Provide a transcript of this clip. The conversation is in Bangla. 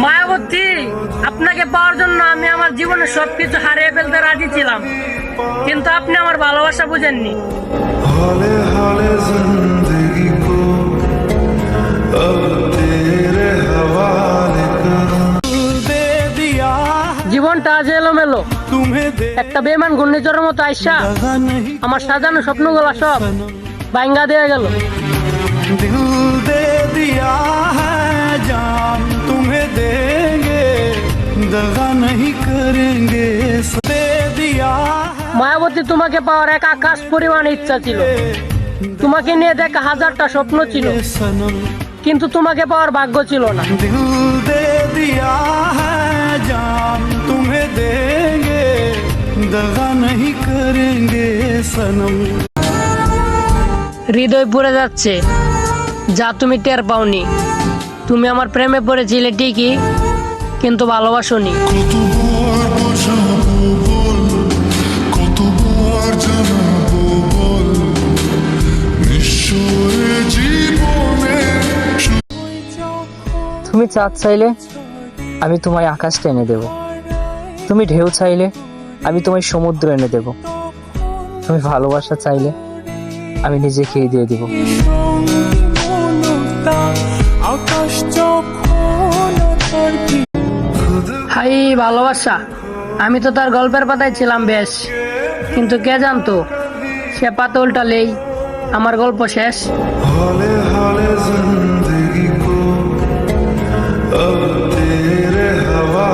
মায়াবতী, আপনাকে পাওয়ার জন্য আমি আমার জীবনের সবকিছু হারিয়ে ফেলতে রাজি ছিলাম, কিন্তু আপনি আমার ভালোবাসা বুঝেননি। हौले हौले जिंदगी को अब तेरे हवाले करूं। दे दिया জীবনটা আজ এলোমেলো, तुम्हें दे একটা বেমান ঘূর্ণিঝড়ের মতো আইসা लगा नहीं আমার সাজানো স্বপ্নগুলো সব ভাঙ্গা দিয়ে গেল। दिल दे दिया है जान तुम्हें देंगे दगा नहीं करेंगे दे दिया মায়াবতী, তোমাকে পাওয়ার এক আকাশ পরিমাণ ইচ্ছা ছিল, তোমাকে নিয়ে দেখা হাজারটা স্বপ্ন ছিল, है सनम কিন্তু তোমাকে পাওয়ার ভাগ্য ছিল না। दिल दे दिया है जान तुम्हें देंगे दगा नहीं करेंगे सनम। হৃদয় পুড়ে যাচ্ছে, যা তুমি টের পাওনি। তুমি আমার প্রেমে পড়েছিলে ঠিকই, কিন্তু ভালোবাসোনি। কতবার বোঝাবো বল, কতবার জানাবো বল, নিঃস্বরে জীবনে তুমি চাঁদ চাইলে আমি তোমায় আকাশটা এনে দেব, তুমি ঢেউ চাইলে আমি তোমায় সমুদ্র এনে দেব, তুমি ভালোবাসা চাইলে আমি নিজেকেই দিয়ে দিব। হাই ভালোবাসা, আমি তো তার গল্পের পাতায় ছিলাম বেশ, কিন্তু কে জানতো সে পাতা উল্টালেই আমার গল্প শেষ। हौले हौले जिंदगी